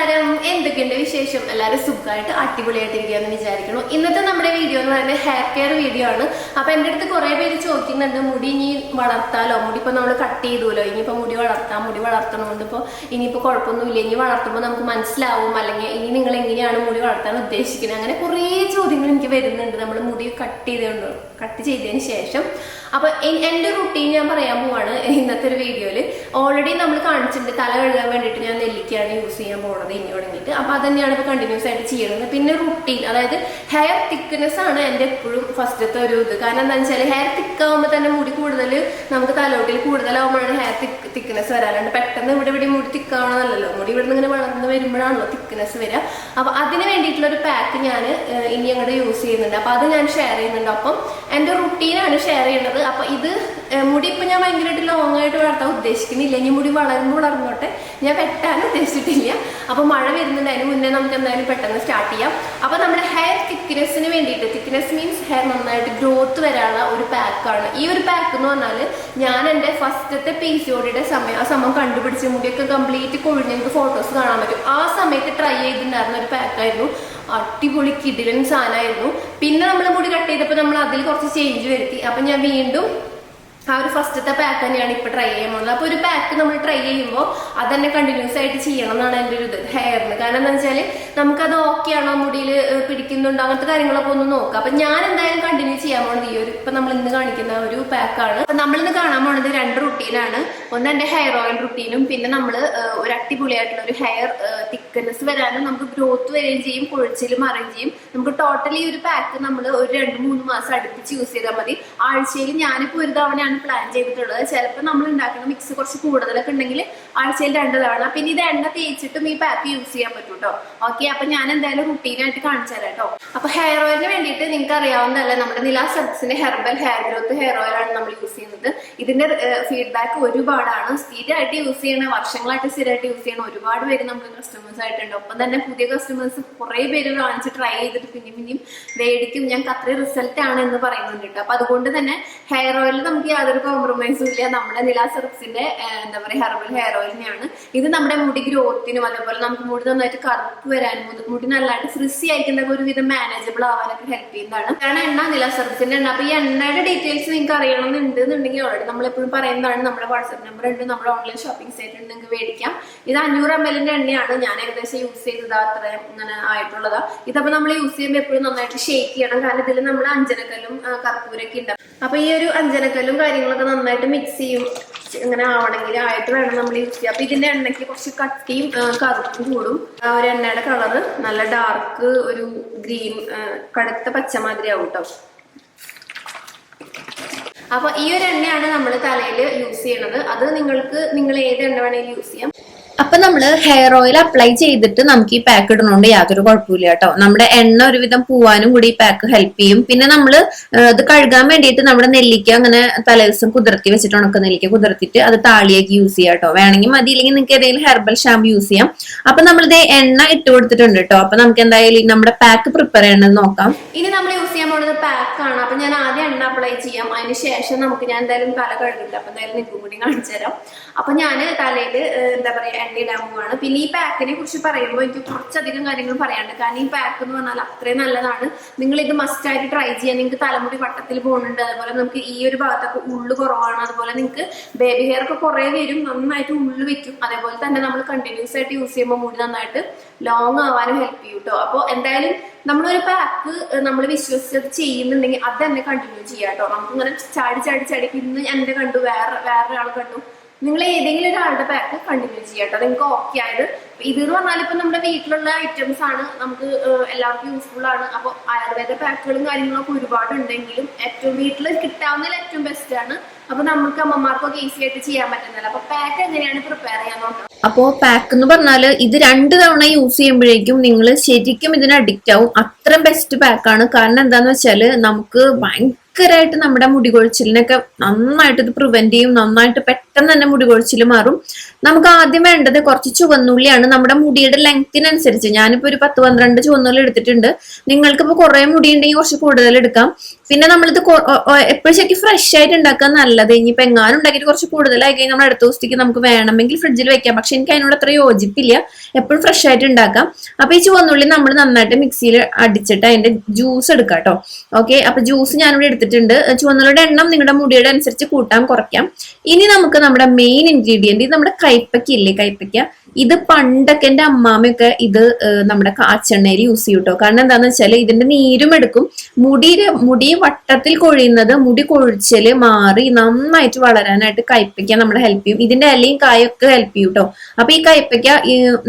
നമസ്കാരം, എന്തൊക്കെയുണ്ട് വിശേഷം? എല്ലാവരും സുഖമായിട്ട് അടിപൊളിയായിട്ടിരിക്കുകയെന്ന് വിചാരിക്കുന്നു. ഇന്നത്തെ നമ്മുടെ വീഡിയോ എന്ന് പറയുന്നത് ഹെയർ കെയർ വീഡിയോ ആണ്. അപ്പൊ എൻ്റെ അടുത്ത് കുറെ പേര് ചോദിക്കുന്നുണ്ട്, മുടി ഇനി വളർത്താലോ, മുടി ഇപ്പൊ നമ്മൾ കട്ട് ചെയ്തുല്ലോ, ഇനിയിപ്പോ മുടി വളർത്തണമുണ്ട്. ഇപ്പോൾ ഇനിയിപ്പോൾ കുഴപ്പമൊന്നുമില്ല, ഇനി വളർത്തുമ്പോൾ നമുക്ക് മനസ്സിലാവും, അല്ലെങ്കിൽ ഇനി നിങ്ങൾ എങ്ങനെയാണ് മുടി വളർത്താൻ ഉദ്ദേശിക്കുന്നത്, അങ്ങനെ കുറേ ചോദ്യങ്ങൾ എനിക്ക് വരുന്നുണ്ട്. നമ്മൾ മുടി കട്ട് ചെയ്തതിന് ശേഷം അപ്പൊ എൻ്റെ റുട്ടീൻ ഞാൻ പറയാൻ പോവാണ് ഇന്നത്തെ ഒരു വീഡിയോയില്. ഓൾറെഡി നമ്മൾ കാണിച്ചിട്ടുണ്ട്, തല കഴുകാൻ വേണ്ടിയിട്ട് ഞാൻ നെല്ലിക്കയാണ് യൂസ് ചെയ്യാൻ പോകുന്നത് ഇനി തുടങ്ങിയിട്ട്. അപ്പൊ അത് തന്നെയാണ് ഇപ്പൊ കണ്ടിന്യൂസ് ആയിട്ട് ചെയ്യുന്നത്. പിന്നെ റുട്ടീൻ, അതായത് ഹെയർ തിക്നെസ് ആണ് എൻ്റെ എപ്പോഴും ഫസ്റ്റത്തെ ഒരു ഇത്. കാരണം എന്താണെന്ന് വെച്ചാൽ ഹെയർ തിക്കാവുമ്പോൾ തന്നെ മുടി കൂടുതൽ നമുക്ക് തലോട്ടിൽ കൂടുതലാവുമ്പോഴാണ് ഹെയർ തിക്നെസ് വരാറുണ്ട്. പെട്ടെന്ന് ഇവിടെ മുടി തിക്കാവണമെന്നല്ലോ, മുടി ഇവിടെ നിന്ന് ഇങ്ങനെ വളർന്ന് വരുമ്പോഴാണല്ലോ തിക്നെസ് വരിക. അപ്പൊ അതിന് വേണ്ടിയിട്ടുള്ള ഒരു പാക്ക് ഞാൻ ഇനി അങ്ങോട്ട് യൂസ് ചെയ്യുന്നുണ്ട്. അപ്പൊ അത് ഞാൻ ഷെയർ ചെയ്യുന്നുണ്ട്. അപ്പം എൻ്റെ റുട്ടീനാണ് ഷെയർ ചെയ്യുന്നത്. അപ്പൊ ഇത് മുടി ഇപ്പൊ ഞാൻ ഭയങ്കരമായിട്ട് ലോങ് ആയിട്ട് വളർത്താൻ ഉദ്ദേശിക്കുന്നില്ല. ഇനി മുടി വളർന്നോട്ടെ, ഞാൻ വെട്ടാൻ ഉദ്ദേശിച്ചിട്ടില്ല. അപ്പൊ മഴ വരുന്നുണ്ട്, അതിന് മുന്നേ നമുക്ക് എന്തായാലും പെട്ടെന്ന് സ്റ്റാർട്ട് ചെയ്യാം. അപ്പൊ നമ്മുടെ ഹെയർ തിക്നെസ്സിന് വേണ്ടിയിട്ട്, തിക്നെസ് മീൻസ് ഹെയർ നന്നായിട്ട് ഗ്രോത്ത് വരാനുള്ള ഒരു പാക്കാണ് ഈ ഒരു പാക്ക് എന്ന് പറഞ്ഞാൽ. ഞാൻ എൻ്റെ ഫസ്റ്റത്തെ PCOD ആ സമയം കണ്ടുപിടിച്ച, മുടിയൊക്കെ കംപ്ലീറ്റ് കൊഴിഞ്ഞ് എനിക്ക് ഫോട്ടോസ് കാണാൻ പറ്റും. ആ സമയത്ത് ട്രൈ ചെയ്തിട്ടുണ്ടായിരുന്ന ഒരു പാക്കായിരുന്നു. അടിപൊളി കിടിലൻ സാധനമായിരുന്നു. പിന്നെ നമ്മൾ മുടി കട്ട് ചെയ്തപ്പോൾ നമ്മൾ അതിൽ കുറച്ച് ചേഞ്ച് വരുത്തി. അപ്പൊ ഞാൻ വീണ്ടും ആ ഒരു ഫസ്റ്റത്തെ പാക്ക് തന്നെയാണ് ഇപ്പൊ ട്രൈ ചെയ്യാൻ പോകുന്നത്. അപ്പൊ ഒരു പാക്ക് നമ്മൾ ട്രൈ ചെയ്യുമ്പോൾ അത് തന്നെ കണ്ടിന്യൂസ് ആയിട്ട് ചെയ്യണം എന്നാണ് എൻ്റെ ഒരു ഇത് ഹെയറിന്. കാരണം എന്താ വെച്ചാല് നമുക്കത് ഓക്കെ ആണോ, മുടിയിൽ പിടിക്കുന്നുണ്ടോ, അങ്ങനത്തെ കാര്യങ്ങളൊക്കെ ഒന്ന് നോക്കാം. അപ്പൊ ഞാൻ എന്തായാലും കണ്ടിന്യൂ ചെയ്യാൻ പോകുന്നത് ഈ ഒരു ഇപ്പൊ നമ്മൾ ഇന്ന് കാണിക്കുന്ന ഒരു പാക്കാണ്. അപ്പൊ നമ്മളിന്ന് കാണാൻ പോകുന്നത് 2 റുട്ടീനാണ്. ഒന്ന് എൻ്റെ ഹെയർ ഓയിൽ റുട്ടീനും, പിന്നെ നമ്മൾ ഒരു അടിപൊളിയായിട്ടുള്ള ഒരു ഹെയർ തിക്നെസ് വരാനും നമുക്ക് ഗ്രോത്ത് വരികയും ചെയ്യും, കൊഴിച്ചിലും അറിയുകയും ചെയ്യും. നമുക്ക് ടോട്ടലി ഒരു പാക്ക് നമ്മൾ ഒരു 2-3 മാസം അടുപ്പിച്ച് യൂസ് ചെയ്താൽ മതി. ആഴ്ചയിൽ ഞാനിപ്പോ ഒരു തവണ പ്ലാൻ ചെയ്തിട്ടുള്ളത്. ചിലപ്പോൾ നമ്മൾ ഉണ്ടാക്കുന്ന മിക്സ് കുറച്ച് കൂടുതലൊക്കെ ഉണ്ടെങ്കിൽ ആഴ്ചയിൽ 2 തവണ. പിന്നെ ഇത് എണ്ണ തേച്ചിട്ടും ഈ പാക്ക് യൂസ് ചെയ്യാൻ പറ്റും കേട്ടോ. ഓക്കെ, അപ്പൊ ഞാൻ എന്തായാലും റുട്ടീനായിട്ട് കാണിച്ചു തരാം കേട്ടോ. അപ്പൊ ഹെയർ ഓയിലിന് വേണ്ടിയിട്ട് നിങ്ങൾക്ക് അറിയാവുന്നതല്ല, നമ്മുടെ നിലാസ് ഹെർബ്സിന്റെ ഹെർബൽ ഹെയർ ഗ്രോത്ത് ഹെയർ ഓയിലാണ് നമ്മൾ യൂസ് ചെയ്യുന്നത്. ഇതിന്റെ ഫീഡ്ബാക്ക് ഒരുപാടാണ്. സ്ഥിരമായിട്ട് യൂസ് ചെയ്യണ, വർഷങ്ങളായിട്ട് സ്ഥിരമായിട്ട് യൂസ് ചെയ്യണ ഒരുപാട് പേര് നമുക്ക് കസ്റ്റമേഴ്സ് ആയിട്ടുണ്ട്. ഒപ്പം തന്നെ പുതിയ കസ്റ്റമേഴ്സ് കുറെ പേര് വാങ്ങിച്ച് ട്രൈ ചെയ്തിട്ട് പിന്നെയും മേടിക്കും. ഞങ്ങൾക്ക് അത്രയും റിസൾട്ട് ആണ് എന്ന് പറയുന്നുണ്ട് കേട്ടോ. അപ്പൊ അതുകൊണ്ട് തന്നെ ഹെയർ ഓയിലിൽ നമുക്ക് യാതൊരു കോംപ്രമൈസും ഇല്ല. നമ്മുടെ നിലാസ് ഹെർബ്സിന്റെ എന്താ പറയുക ഹെർബൽ ഹെയർ ഓയിലിനെയാണ്. ഇത് നമ്മുടെ മുടി ഗ്രോത്തിനും അതേപോലെ നമുക്ക് മുടി നന്നായിട്ട് കറുപ്പ് വരാനും മുടി നല്ലതായിട്ട് ഫ്രിസി ആയിട്ടുണ്ടെങ്കിൽ ഒരുവിധം മാനേജബിൾ ആവാനൊക്കെ ഹെൽപ്പ് ചെയ്യുന്നതാണ്. കാരണം എണ്ണ നിലാസ് ഹെർബ്സിന്റെ എണ്ണ. അപ്പൊ ഈ എണ്ണയുടെ ഡീറ്റെയിൽസ് നിങ്ങൾക്ക് അറിയണമെന്നുണ്ടെന്നുണ്ടെങ്കിൽ ഓൾറെഡി നമ്മളെപ്പോഴും പറയുന്നതാണ്, നമ്മുടെ വാട്സ്ആപ്പ് നമ്പർ ഉണ്ട്, നമ്മുടെ ഓൺലൈൻ ഷോപ്പിംഗ് സൈറ്റ് ഉണ്ട്, നിങ്ങൾക്ക് മേടിക്കാം. ഇത് 500 ml എണ്ണയാണ്. ഞാൻ ഏകദേശം യൂസ് ചെയ്തത് അത്രയും ഇങ്ങനെ ആയിട്ടുള്ളതാ. ഇതപ്പോ നമ്മൾ യൂസ് ചെയ്യുമ്പോൾ എപ്പോഴും നന്നായിട്ട് ഷേക്ക് ചെയ്യണം. കാരണം ഇതിൽ നമ്മൾ അഞ്ജനക്കല്ലും കർപ്പൂരൊക്കെ ഉണ്ടാവും. അപ്പൊ ഈ ഒരു അഞ്ജനക്കല്ലും കാര്യങ്ങളൊക്കെ നന്നായിട്ട് മിക്സ് ചെയ്യും. ഇങ്ങനെ ആവണമെങ്കിൽ ആയിട്ട് വേണം നമ്മൾ യൂസ് ചെയ്യാം. അപ്പൊ ഇതിന്റെ എണ്ണയ്ക്ക് കുറച്ച് കട്ടിയും കറുപ്പും കൂടും. ഒരു എണ്ണയുടെ കളറ് നല്ല ഡാർക്ക് ഒരു ഗ്രീൻ, കടുത്ത പച്ചമാതിരി ആവും കേട്ടോ. അപ്പൊ ഈ ഒരു എണ്ണയാണ് നമ്മൾ തലയിൽ യൂസ് ചെയ്യണത്. അത് നിങ്ങൾ ഏത് എണ്ണ വേണമെങ്കിലും യൂസ് ചെയ്യാം. അപ്പൊ നമ്മള് ഹെയർ ഓയിൽ അപ്ലൈ ചെയ്തിട്ട് നമുക്ക് ഈ പാക്ക് ഇടുന്നോണ്ട് യാതൊരു കുഴപ്പമില്ല കേട്ടോ. നമ്മുടെ എണ്ണ ഒരുവിധം പോവാനും കൂടി ഈ പാക്ക് ഹെൽപ്പ് ചെയ്യും. പിന്നെ നമ്മള് ഇത് കഴുകാൻ വേണ്ടിയിട്ട് നമ്മുടെ നെല്ലിക്ക അങ്ങനെ തലേദിവസം കുതിർത്തി വെച്ചിട്ട്, ഉണക്ക നെല്ലിക്ക കുതിർത്തിട്ട് അത് താളിയാക്കി യൂസ് ചെയ്യാം കേട്ടോ. വേണമെങ്കിൽ മതി, ഇല്ലെങ്കിൽ നിങ്ങൾക്ക് ഏതെങ്കിലും ഹെർബൽ ഷാമ്പു യൂസ് ചെയ്യാം. അപ്പൊ നമ്മളിത് എണ്ണ ഇട്ട് കൊടുത്തിട്ടുണ്ട് കേട്ടോ. അപ്പൊ നമുക്ക് എന്തായാലും നമ്മുടെ പാക്ക് പ്രിപ്പയർ ചെയ്യണമെന്ന് നോക്കാം. ഇനി നമ്മൾ യൂസ് ചെയ്യാൻ പോകുന്നത് പാക്കാണ്. അപ്പൊ ഞാൻ ആദ്യം എണ്ണ അപ്ലൈ ചെയ്യാം. അതിന് ശേഷം ഞാൻ എന്തായാലും തല കഴുകില്ല. അപ്പൊ എന്തായാലും നിൽക്കും കൂടി കാണിച്ചു തരാം. അപ്പൊ ഞാൻ തലയിൽ എന്താ പറയാ എണ്ണ ഇടാൻ പോവാണ്. പിന്നെ ഈ പാക്കിനെ കുറിച്ച് പറയുമ്പോൾ എനിക്ക് കുറച്ചധികം കാര്യങ്ങൾ പറയാനുണ്ട്. കാരണം ഈ പാക്ക് എന്ന് പറഞ്ഞാൽ അത്രയും നല്ലതാണ്. നിങ്ങൾ ഇത് മസ്റ്റ് ആയിട്ട് ട്രൈ ചെയ്യാൻ. നിങ്ങൾക്ക് തലമുടി വട്ടത്തിൽ പോകുന്നുണ്ട്, അതുപോലെ നമുക്ക് ഈ ഒരു ഭാഗത്തൊക്കെ ഉള്ളു കുറവാണ്, അതുപോലെ നിങ്ങൾക്ക് ബേബി ഹെയർ ഒക്കെ കുറെ വരും, നന്നായിട്ട് ഉള്ളു വെക്കും. അതേപോലെ തന്നെ നമ്മൾ കണ്ടിന്യൂസ് ആയിട്ട് യൂസ് ചെയ്യുമ്പോൾ മുടി നന്നായിട്ട് ലോങ് ആവാനും ഹെൽപ്പ് ചെയ്യും കേട്ടോ. അപ്പോൾ എന്തായാലും നമ്മളൊരു പാക്ക് നമ്മൾ വിശ്വസിച്ചത് ചെയ്യുന്നുണ്ടെങ്കിൽ അത് തന്നെ കണ്ടിന്യൂ ചെയ്യാം കേട്ടോ. നമുക്ക് ഇങ്ങനെ ചാടി ഇന്ന് എന്റെ കണ്ടു, വേറൊരാൾ കണ്ടു, നിങ്ങൾ ഏതെങ്കിലും ഒരാളുടെ പാക്ക് കണ്ടിന്യൂ ചെയ്യാം കേട്ടോ. നിങ്ങൾക്ക് ഓക്കെ ആയത്. ഇത് എന്ന് പറഞ്ഞാൽ ഇപ്പൊ നമ്മുടെ വീട്ടിലുള്ള ഐറ്റംസ് ആണ്, നമുക്ക് എല്ലാവർക്കും യൂസ്ഫുൾ ആണ്. അപ്പൊ ആയുർവേദ പാക്കുകളും കാര്യങ്ങളൊക്കെ ഒരുപാട് ഉണ്ടെങ്കിലും ഏറ്റവും വീട്ടിൽ കിട്ടാവുന്നതിൽ ഏറ്റവും ബെസ്റ്റ് ആണ്. അപ്പൊ നമുക്ക് അമ്മമാർക്കൊക്കെ ഈസി ആയിട്ട് ചെയ്യാൻ പറ്റുന്നില്ല. അപ്പൊ പാക്ക് എങ്ങനെയാണ് പ്രിപ്പയർ ചെയ്യാൻ നോക്കാം. അപ്പോ പാക്ക് എന്ന് പറഞ്ഞാല് ഇത് 2 തവണ യൂസ് ചെയ്യുമ്പോഴേക്കും നിങ്ങൾ ശരിക്കും ഇതിന് അഡിക്റ്റ് ആവും. അത്രയും ബെസ്റ്റ് പാക്കാണ്. കാരണം എന്താന്ന് വെച്ചാല് നമുക്ക് ഭയങ്കരമായിട്ട് നമ്മുടെ മുടി കൊഴിച്ചിലിനൊക്കെ നന്നായിട്ട് ഇത് പ്രിവെന്റ് ചെയ്യും. നന്നായിട്ട് പെട്ടെന്ന് തന്നെ മുടി കൊഴിച്ചിൽ മാറും. നമുക്ക് ആദ്യം വേണ്ടത് കുറച്ച് ചുവന്നുള്ളിയാണ്. നമ്മുടെ മുടിയുടെ ലെങ്തിനനുസരിച്ച് ഞാനിപ്പോ ഒരു 10-12 ചുവന്നുള്ളി എടുത്തിട്ടുണ്ട്. നിങ്ങൾക്കിപ്പോ കുറെ മുടി ഉണ്ടെങ്കിൽ കുറച്ച് കൂടുതൽ എടുക്കാം. പിന്നെ നമ്മളിത് എപ്പോഴും ശരിക്കും ഫ്രഷ് ആയിട്ട് ഉണ്ടാക്കാൻ നല്ലത്. ഇനിയിപ്പോ എങ്ങാനും ഉണ്ടാക്കിയിട്ട് കുറച്ച് കൂടുതലായി കഴിഞ്ഞാൽ നമ്മൾ അടുത്ത ദിവസത്തേക്ക് നമുക്ക് വേണമെങ്കിൽ ഫ്രിഡ്ജിൽ വെക്കാം. പക്ഷെ എനിക്ക് അതിനോട് അത്ര യോജിപ്പില്ല. എപ്പോഴും ഫ്രഷ് ആയിട്ട് ഉണ്ടാക്കാം. അപ്പൊ ഈ ചുവന്നുള്ളി നമ്മൾ നന്നായിട്ട് മിക്സിയിൽ അടിച്ചിട്ട് അതിന്റെ ജ്യൂസ് എടുക്കാം കേട്ടോ. ഓക്കെ, അപ്പൊ ജ്യൂസ് ഞാനിവിടെ എടുത്തിട്ടുണ്ട്. ചുവന്നുള്ളിയുടെ എണ്ണം നിങ്ങളുടെ മുടിയുടെ അനുസരിച്ച് കൂട്ടാം കുറയ്ക്കാം. ഇനി നമുക്ക് നമ്മുടെ മെയിൻ ഇൻഗ്രീഡിയന്റ്, ഇത് നമ്മുടെ കൈപ്പയ്ക്ക ഇല്ലേ, കൈപ്പയ്ക്ക. ഇത് പണ്ടൊക്കെ എന്റെ അമ്മാമ്മയൊക്കെ ഇത് നമ്മുടെ കാച്ചെണ്ണയിൽ യൂസ് ചെയ്യും കേട്ടോ. കാരണം എന്താന്ന് വെച്ചാൽ ഇതിന്റെ നീരും എടുക്കും. മുടി വട്ടത്തിൽ കൊഴിയുന്നത്, മുടി കൊഴിച്ചല് മാറി നന്നായിട്ട് വളരാനായിട്ട് കൈപ്പയ്ക്ക നമ്മളെ ഹെൽപ്പ് ചെയ്യും. ഇതിന്റെ ഇലയും കായൊക്കെ ഹെൽപ്പ് ചെയ്യും കേട്ടോ. അപ്പൊ ഈ കൈപ്പയ്ക്ക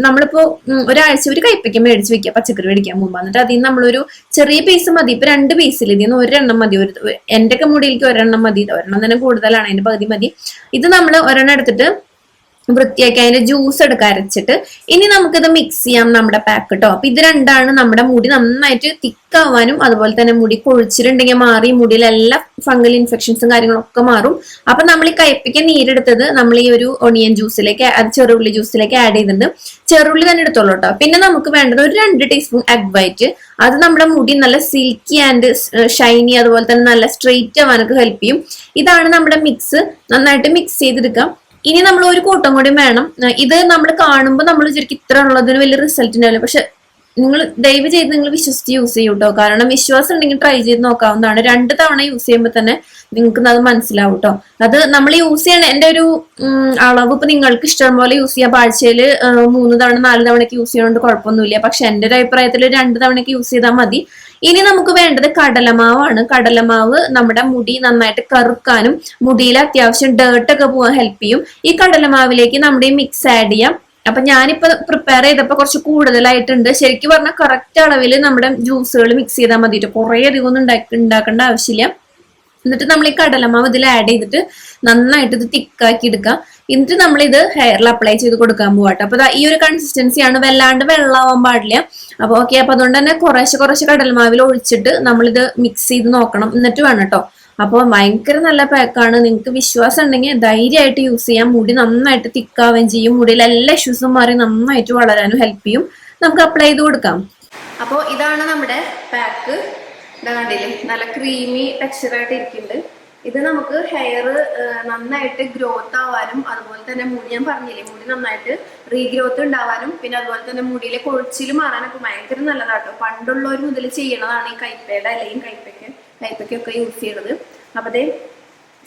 നമ്മളിപ്പോ ഒരാഴ്ച ഒരു കൈപ്പയ്ക്ക മേടിച്ച് വെക്കുക പച്ചക്കറി മേടിക്കാൻ മുമ്പ്. എന്നിട്ട് അതിൽ നിന്ന് നമ്മളൊരു ചെറിയ പീസ് മതി. ഇപ്പൊ 2 പീസിൽ ഇതിൽ നിന്ന് ഒരെണ്ണം മതി. എന്റെയൊക്കെ മുടിയിലേക്ക് ഒരെണ്ണം മതി. ഒരെണ്ണം തന്നെ കൂടുതലാണ്, അതിന്റെ പകുതി മതി. ഇത് നമ്മൾ ഒരെണ്ണം എടുത്തിട്ട് വൃത്തിയാക്കി അതിന്റെ ജ്യൂസ് എടുക്കാൻ അരച്ചിട്ട് ഇനി നമുക്കിത് മിക്സ് ചെയ്യാം നമ്മുടെ പാക്ക് കേട്ടോ. അപ്പൊ ഇത് രണ്ടാണ് നമ്മുടെ മുടി നന്നായിട്ട് തിക്കാവാനും അതുപോലെ തന്നെ മുടി കൊഴിച്ചിലുണ്ടെങ്കിൽ മാറി മുടിയിൽ എല്ലാ ഫംഗൽ ഇൻഫെക്ഷൻസും കാര്യങ്ങളൊക്കെ മാറും. അപ്പൊ നമ്മൾ ഈ കയ്പ്പിക്ക നീരെടുത്തത് നമ്മൾ ഈ ഒരു ഒണിയൻ ജ്യൂസിലേക്ക്, അത് ചെറുള്ളി ജ്യൂസിലേക്ക് ആഡ് ചെയ്തിട്ടുണ്ട്. ചെറുള്ളി തന്നെ എടുത്തോളൂ കേട്ടോ. പിന്നെ നമുക്ക് വേണ്ടത് ഒരു 2 ടീസ്പൂൺ എഗ് വൈറ്റ്. അത് നമ്മുടെ മുടി നല്ല സിൽക്കി ആൻഡ് ഷൈനി അതുപോലെ തന്നെ നല്ല സ്ട്രെയിറ്റ് ആവാനൊക്കെ ഹെൽപ്പ് ചെയ്യും. ഇതാണ് നമ്മുടെ മിക്സ്. നന്നായിട്ട് മിക്സ് ചെയ്തെടുക്കാം. ഇനി നമ്മൾ ഒരു കൂട്ടം കൂടി വേണം. ഇത് നമ്മൾ കാണുമ്പോൾ നമ്മൾ ശരിക്കും ഇത്ര ഉള്ളതിന് വലിയ റിസൾട്ട് ഉണ്ടാവില്ല. പക്ഷെ നിങ്ങൾ ദയവ് ചെയ്ത് നിങ്ങൾ വിശ്വസിച്ച് യൂസ് ചെയ്യും കേട്ടോ. കാരണം വിശ്വാസം ഉണ്ടെങ്കിൽ ട്രൈ ചെയ്ത് നോക്കാവുന്നതാണ്. 2 തവണ യൂസ് ചെയ്യുമ്പോൾ തന്നെ നിങ്ങൾക്ക് അത് മനസ്സിലാവും കേട്ടോ. അത് നമ്മൾ യൂസ് ചെയ്യണ എന്റെ ഒരു അളവ് ഇപ്പൊ നിങ്ങൾക്ക് ഇഷ്ടം പോലെ യൂസ് ചെയ്യാം. ആഴ്ചയിൽ 3 തവണ 4 തവണയ്ക്ക് യൂസ് ചെയ്യണോണ്ട് കുഴപ്പമൊന്നുമില്ല. പക്ഷെ എന്റെ ഒരു അഭിപ്രായത്തിൽ 2 തവണയ്ക്ക് യൂസ് ചെയ്താൽ മതി. ഇനി നമുക്ക് വേണ്ടത് കടലമാവാണ്. കടലമാവ് നമ്മുടെ മുടി നന്നായിട്ട് കറുക്കാനും മുടിയിൽ അത്യാവശ്യം ഡേർട്ടൊക്കെ പോകാൻ ഹെൽപ്പ് ചെയ്യും. ഈ കടലമാവിലേക്ക് നമ്മുടെ ഈ മിക്സ് ആഡ് ചെയ്യാം. അപ്പൊ ഞാനിപ്പോ പ്രിപ്പയർ ചെയ്തപ്പോ കുറച്ച് കൂടുതലായിട്ടുണ്ട്. ശരിക്കും പറഞ്ഞാൽ കറക്റ്റ് അളവിൽ നമ്മുടെ ജ്യൂസുകൾ മിക്സ് ചെയ്താൽ മതിയിട്ട് കുറെ അധികം ഒന്നും ഉണ്ടാക്കേണ്ട ആവശ്യമില്ല. എന്നിട്ട് നമ്മൾ ഈ കടലമാവ് ഇതിൽ ആഡ് ചെയ്തിട്ട് നന്നായിട്ട് ഇത് തിക്കാക്കി എടുക്കാം. എന്നിട്ട് നമ്മൾ ഇത് ഹെയറിൽ അപ്ലൈ ചെയ്ത് കൊടുക്കാൻ പോവാട്ടോ. അപ്പൊ ഈ ഒരു കൺസിസ്റ്റൻസിയാണ്, വല്ലാണ്ട് വെള്ളമാവാൻ പാടില്ല. അപ്പൊ ഓക്കെ, അപ്പൊ അതുകൊണ്ട് തന്നെ കുറേശ്ശെ കടലമാവിൽ ഒഴിച്ചിട്ട് നമ്മളിത് മിക്സ് ചെയ്ത് നോക്കണം. എന്നിട്ട് വേണം കേട്ടോ. അപ്പോൾ ഭയങ്കര നല്ല പാക്കാണ്. നിങ്ങൾക്ക് വിശ്വാസം ഉണ്ടെങ്കിൽ ധൈര്യമായിട്ട് യൂസ് ചെയ്യാം. മുടി നന്നായിട്ട് തിക്കാവുകയും ചെയ്യും. മുടിയിൽ എല്ലാ ഇഷ്യൂസും മാറി നന്നായിട്ട് വളരാനും ഹെൽപ്പ് ചെയ്യും. നമുക്ക് അപ്ലൈ ചെയ്ത് കൊടുക്കാം. അപ്പോൾ ഇതാണ് നമ്മുടെ പാക്ക്. കണ്ടില്ലേ, നല്ല ക്രീമി ടെക്സ്ചറായിട്ട് ഇരിക്കുന്നുണ്ട്. ഇത് നമുക്ക് ഹെയർ നന്നായിട്ട് ഗ്രോത്ത് ആവാനും അതുപോലെ തന്നെ മുടി, ഞാൻ പറഞ്ഞില്ലേ, മുടി നന്നായിട്ട് റീഗ്രോത്ത് ഉണ്ടാവാനും പിന്നെ അതുപോലെ തന്നെ മുടിയിലെ കൊഴിച്ചിൽ മാറാനൊക്കെ ഭയങ്കര നല്ലതാട്ടോ. പണ്ടുള്ളവർ മുതൽ ചെയ്യണതാണ് ഈ കൈപ്പയുടെ അല്ലെങ്കിൽ കൈപ്പയ്ക്കൊക്കെ യൂസ് ചെയ്യണത്. അപ്പൊ അതേ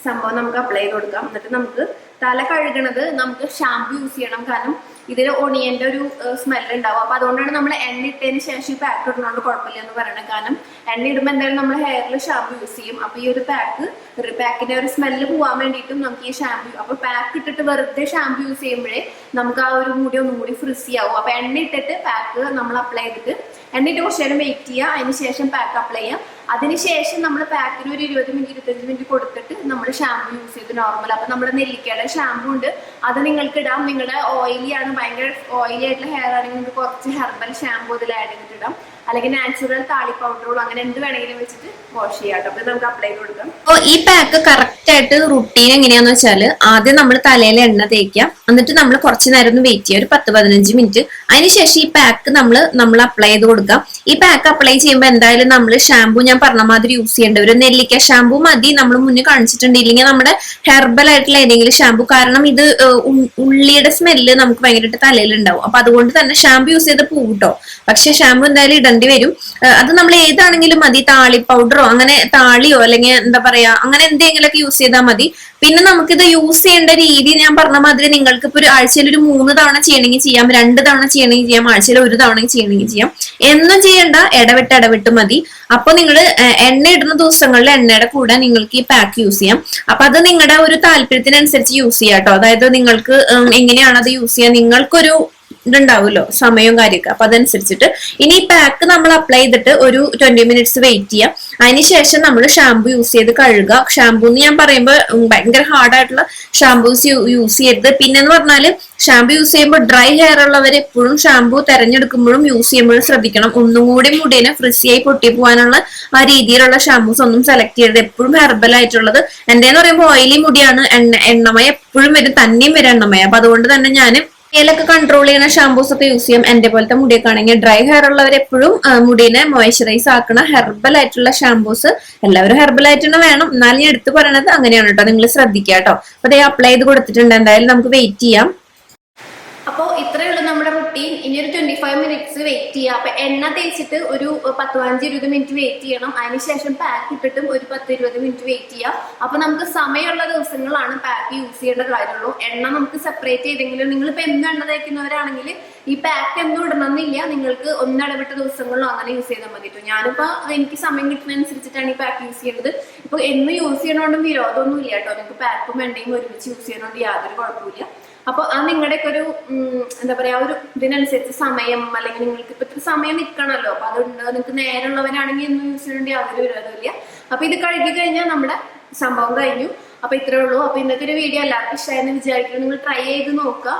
സംഭവം നമുക്ക് അപ്ലൈ ചെയ്ത് കൊടുക്കാം. എന്നിട്ട് നമുക്ക് തല കഴുകണത് നമുക്ക് ഷാമ്പു യൂസ് ചെയ്യണം. കാരണം ഇതിൽ ഒണിയന്റെ ഒരു സ്മെല്ല് ഉണ്ടാവും. അപ്പൊ അതുകൊണ്ടാണ് നമ്മൾ എണ്ണ ഇട്ടതിന് ശേഷം ഈ പാക്ക് ഇടുന്നതുകൊണ്ട് കുഴപ്പമില്ല എന്ന് പറയുന്നത്. കാരണം എണ്ണ ഇടുമ്പോൾ എന്തായാലും നമ്മൾ ഹെയറിൽ ഷാമ്പു യൂസ് ചെയ്യും. അപ്പൊ ഈ ഒരു പാക്കിന്റെ ഒരു സ്മെല്ല് പോകാൻ വേണ്ടിയിട്ടും നമുക്ക് ഈ ഷാമ്പു, അപ്പൊ പാക്ക് ഇട്ടിട്ട് വെറുതെ ഷാമ്പു യൂസ് ചെയ്യുമ്പോഴേ നമുക്ക് ആ ഒരു മുടി ഒന്നും കൂടി ഫ്രിസി ആവും. അപ്പൊ എണ്ണ ഇട്ടിട്ട് പാക്ക് നമ്മൾ അപ്ലൈ ചെയ്തിട്ട് എണ്ണിട്ട് കുറച്ച് നേരം വെയിറ്റ് ചെയ്യുക. അതിന് ശേഷം പാക്ക് അപ്ലൈ ചെയ്യാം. അതിനുശേഷം നമ്മൾ പാക്കിന് ഒരു 20 മിനിറ്റ് 25 മിനിറ്റ് കൊടുത്തിട്ട് നമ്മൾ ഷാമ്പു യൂസ് ചെയ്ത് നോർമൽ. അപ്പൊ നമ്മുടെ നെല്ലിക്കയുടെ ഷാമ്പു ഉണ്ട്, അത് നിങ്ങൾക്ക് ഇടാം. നിങ്ങളുടെ ഓയിലി ആണ്, ഭയങ്കര ഓയിലി ആയിട്ടുള്ള ഹെയർ ആണെങ്കിൽ നിങ്ങൾക്ക് കുറച്ച് ഹെർബൽ ഷാമ്പു ഇതിൽ ആഡ് ചെയ്തിട്ട് ഇടാം. അല്ലെങ്കിൽ നാച്ചുറൽ താളി പൗഡറുകൾ അങ്ങനെ എന്ത് വേണമെങ്കിലും വെച്ചിട്ട് വാഷ് ചെയ്യാം കേട്ടോ. അപ്പൊ നമുക്ക് അപ്ലൈ ചെയ്ത് കൊടുക്കാം. അപ്പോൾ ഈ പാക്ക് കറക്റ്റ് ആയിട്ട് റുട്ടീൻ എങ്ങനെയാന്ന് വെച്ചാല് ആദ്യം നമ്മൾ തലയിൽ എണ്ണ തേക്കാം. എന്നിട്ട് നമ്മൾ കുറച്ച് നേരം ഒന്ന് വെയിറ്റ് ചെയ്യുക, ഒരു 10-15 മിനിറ്റ്. അതിനുശേഷം ഈ പാക്ക് നമ്മൾ അപ്ലൈ ചെയ്ത് കൊടുക്കാം. ഈ പാക്ക് അപ്ലൈ ചെയ്യുമ്പോൾ എന്തായാലും നമ്മൾ ഷാമ്പു ഞാൻ പറഞ്ഞ മാതിരി യൂസ് ചെയ്യേണ്ട ഒരു നെല്ലിക്ക ഷാമ്പു മതി. നമ്മൾ മുന്നേ കാണിച്ചിട്ടുണ്ട്. ഇല്ലെങ്കിൽ നമ്മുടെ ഹെർബൽ ആയിട്ടുള്ള ഏതെങ്കിലും ഷാമ്പു. കാരണം ഇത് ഉള്ളിയുടെ സ്മെല്ല് നമുക്ക് ഭയങ്കരമായിട്ട് തലയിൽ ഉണ്ടാവും. അപ്പൊ അതുകൊണ്ട് തന്നെ ഷാമ്പു യൂസ് ചെയ്ത് പോകട്ടോ. പക്ഷെ ഷാമ്പു എന്തായാലും ഇടേണ്ടി വരും. അത് നമ്മൾ ഏതാണെങ്കിലും മതി. താളി പൗഡറോ അങ്ങനെ താളിയോ അല്ലെങ്കിൽ എന്താ പറയാ അങ്ങനെ എന്തെങ്കിലുമൊക്കെ യൂസ് ചെയ്താൽ മതി. പിന്നെ നമുക്കിത് യൂസ് ചെയ്യേണ്ട രീതി ഞാൻ പറഞ്ഞ മാതിരി നിങ്ങൾക്ക് ഇപ്പൊ ഒരു ആഴ്ചയിൽ ഒരു 3 തവണ ചെയ്യണമെങ്കിൽ ചെയ്യാം, 2 തവണ ചെയ്യണമെങ്കിൽ ചെയ്യാം, ആഴ്ചയിൽ 1 തവണ ചെയ്യണമെങ്കിൽ ചെയ്യാം. എന്നും ചെയ്യേണ്ട, ഇടവിട്ട് മതി. അപ്പൊ നിങ്ങൾ എണ്ണ ഇടുന്ന ദിവസങ്ങളിൽ എണ്ണയുടെ കൂടെ നിങ്ങൾക്ക് ഈ പാക്ക് യൂസ് ചെയ്യാം. അപ്പൊ അത് നിങ്ങളുടെ ഒരു താല്പര്യത്തിനനുസരിച്ച് യൂസ് ചെയ്യാം കേട്ടോ. അതായത് നിങ്ങൾക്ക് എങ്ങനെയാണ് അത് യൂസ് ചെയ്യാൻ, നിങ്ങൾക്കൊരു ഇതുണ്ടാവുമല്ലോ സമയവും കാര്യമൊക്കെ. അപ്പൊ അതനുസരിച്ചിട്ട് ഇനി ഈ പാക്ക് നമ്മൾ അപ്ലൈ ചെയ്തിട്ട് ഒരു 20 മിനിറ്റ്സ് വെയിറ്റ് ചെയ്യാം. അതിനുശേഷം നമ്മൾ ഷാമ്പു യൂസ് ചെയ്ത് കഴുകുക. ഷാമ്പൂ എന്ന് ഞാൻ പറയുമ്പോൾ ഭയങ്കര ഹാർഡായിട്ടുള്ള ഷാമ്പൂസ് യൂസ് ചെയ്യരുത്. പിന്നെന്ന് പറഞ്ഞാല് ഷാമ്പു യൂസ് ചെയ്യുമ്പോൾ ഡ്രൈ ഹെയർ ഉള്ളവർ എപ്പോഴും ഷാമ്പു തെരഞ്ഞെടുക്കുമ്പോഴും യൂസ് ചെയ്യുമ്പോഴും ശ്രദ്ധിക്കണം. ഒന്നും കൂടി മുടിനെ ഫ്രിസിയായി പൊട്ടി പോകാനുള്ള ആ രീതിയിലുള്ള ഷാമ്പൂസ് ഒന്നും സെലക്ട് ചെയ്യരുത്. എപ്പോഴും ഹെർബൽ ആയിട്ടുള്ളത്. എന്റെന്ന് പറയുമ്പോൾ ഓയിലി മുടിയാണ്, എണ്ണമയ എപ്പോഴും വരും, തന്നെയും വരും എണ്ണമയ. അപ്പൊ അതുകൊണ്ട് തന്നെ ഞാൻ മുടിയിലൊക്കെ കൺട്രോൾ ചെയ്യുന്ന ഷാമ്പൂസ് ഒക്കെ യൂസ് ചെയ്യാം. എന്റെ പോലത്തെ മുടിയൊക്കെ ആണെങ്കിൽ ഡ്രൈ ഹെയർ ഉള്ളവർ എപ്പോഴും മുടിനെ മോയ്സ്ചറൈസ് ആക്കണ ഹെർബൽ ആയിട്ടുള്ള ഷാമ്പൂസ്, എല്ലാവരും ഹെർബൽ ആയിട്ട് തന്നെ വേണം. എന്നാലും ഞാൻ എടുത്ത് പറയണത് അങ്ങനെയാണ് കേട്ടോ, നിങ്ങൾ ശ്രദ്ധിക്കുക കേട്ടോ. അപ്പൊ അതേ അപ്ലൈ ചെയ്ത് കൊടുത്തിട്ടുണ്ട്. എന്തായാലും നമുക്ക് വെയിറ്റ് ചെയ്യാം. അപ്പോൾ ഇത്രയേ ഉള്ളൂ നമ്മുടെ റുട്ടീൻ. ഇനി ഒരു 25 മിനിറ്റ്സ് വെയിറ്റ് ചെയ്യുക. അപ്പൊ എണ്ണ തേച്ചിട്ട് ഒരു 15-20 മിനിറ്റ് വെയിറ്റ് ചെയ്യണം. അതിനുശേഷം പാക്ക് ഇട്ടിട്ടും ഒരു 10-20 മിനിറ്റ് വെയിറ്റ് ചെയ്യുക. അപ്പൊ നമുക്ക് സമയമുള്ള ദിവസങ്ങളാണ് പാക്ക് യൂസ് ചെയ്യേണ്ട കാര്യമുള്ളൂ. എണ്ണ നമുക്ക് സെപ്പറേറ്റ് ചെയ്തെങ്കിലും, നിങ്ങളിപ്പോ എന്നും എണ്ണ തേക്കുന്നവരാണെങ്കിൽ ഈ പാക്ക് എന്നും ഇടണമെന്നില്ല. നിങ്ങൾക്ക് ഒന്നിടവിട്ട ദിവസങ്ങളിലോ അങ്ങനെ യൂസ് ചെയ്താൽ മതി. ഞാനിപ്പോ എനിക്ക് സമയം കിട്ടുന്നതനുസരിച്ചിട്ടാണ് ഈ പാക്ക് യൂസ് ചെയ്യുന്നത്. ഇപ്പൊ എന്നും യൂസ് ചെയ്യണോണ്ടും വിരോധമൊന്നും ഇല്ല കേട്ടോ. നിങ്ങൾക്ക് പാക്കും എണ്ണയും ഒരുമിച്ച് യൂസ് ചെയ്യണോണ്ട് യാതൊരു കുഴപ്പമില്ല. അപ്പൊ അത് നിങ്ങളുടെയൊക്കെ ഒരു എന്താ പറയാ ഒരു ഇതിനനുസരിച്ച് സമയം, അല്ലെങ്കിൽ നിങ്ങൾക്ക് ഇപ്പൊ ഇത്ര സമയം നിൽക്കണമല്ലോ. അപ്പൊ അതുണ്ട്, നിങ്ങൾക്ക് നേരമുള്ളവരാണെങ്കിൽ എന്നും യൂസ് ചെയ്യേണ്ടി യാതൊരു വിരോധമില്ല. അപ്പൊ ഇത് കഴുകി കഴിഞ്ഞാൽ നമ്മുടെ സംഭവം കഴിഞ്ഞു. അപ്പൊ ഇത്രേ ഉള്ളൂ. അപ്പൊ ഇന്നത്തെ ഒരു വീഡിയോ എല്ലാവർക്കും ഇഷ്ടമായെന്ന് വിചാരിക്കുന്നു. നിങ്ങൾ ട്രൈ ചെയ്ത് നോക്കുക.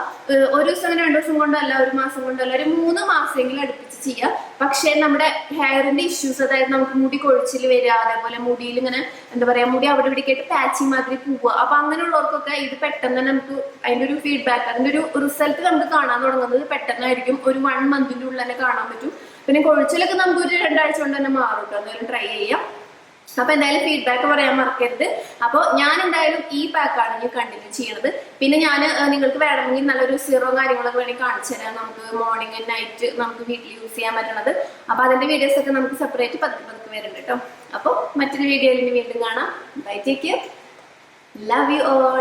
ഒരു ദിവസം 2 ദിവസം കൊണ്ടല്ല, ഒരു മാസം കൊണ്ടല്ല, ഒരു 3 മാസമെങ്കിലും അടുപ്പിച്ച് ചെയ്യുക. പക്ഷേ നമ്മുടെ ഹെയറിന്റെ ഇഷ്യൂസ്, അതായത് നമുക്ക് മുടി കൊഴിച്ചിൽ വരിക, അതേപോലെ മുടിയിൽ ഇങ്ങനെ എന്താ പറയാ മുടി അവിടെ ഇവിടെ കേട്ട് പാച്ചിങ് മാതിരി പോവുക. അപ്പൊ അങ്ങനെയുള്ളവർക്കൊക്കെ ഇത് പെട്ടെന്ന് തന്നെ നമുക്ക് അതിന്റെ ഒരു ഫീഡ്ബാക്ക്, അതിന്റെ ഒരു റിസൾട്ട് നമുക്ക് കാണാൻ തുടങ്ങുന്നത് പെട്ടെന്നായിരിക്കും. ഒരു 1 മന്തിന്റെ ഉള്ളിൽ തന്നെ കാണാൻ പറ്റും. പിന്നെ കൊഴിച്ചിലൊക്കെ നമുക്ക് ഒരു 2 ആഴ്ച കൊണ്ട് തന്നെ മാറും കേട്ടോ. എന്തായാലും ട്രൈ ചെയ്യാം. അപ്പൊ എന്തായാലും ഫീഡ്ബാക്ക് പറയാൻ മറക്കരുത്. അപ്പോൾ ഞാൻ എന്തായാലും ഈ പാക്കാണ് ഞാൻ കണ്ടിന്യൂ ചെയ്യണത്. പിന്നെ ഞാൻ നിങ്ങൾക്ക് വേണമെങ്കിൽ നല്ലൊരു സീറോ കാര്യങ്ങളൊക്കെ വേണമെങ്കിൽ കാണിച്ചു തരാം. നമുക്ക് മോർണിംഗ് നൈറ്റ് നമുക്ക് വീട്ടിൽ യൂസ് ചെയ്യാൻ പറ്റണത്. അപ്പൊ അതിന്റെ വീഡിയോസ് ഒക്കെ നമുക്ക് സെപ്പറേറ്റ് പതുക്കെ വരുന്നുണ്ട് കേട്ടോ. അപ്പോൾ മറ്റൊരു വീഡിയോയിൽ വീണ്ടും കാണാം. Bye, take care, love you all.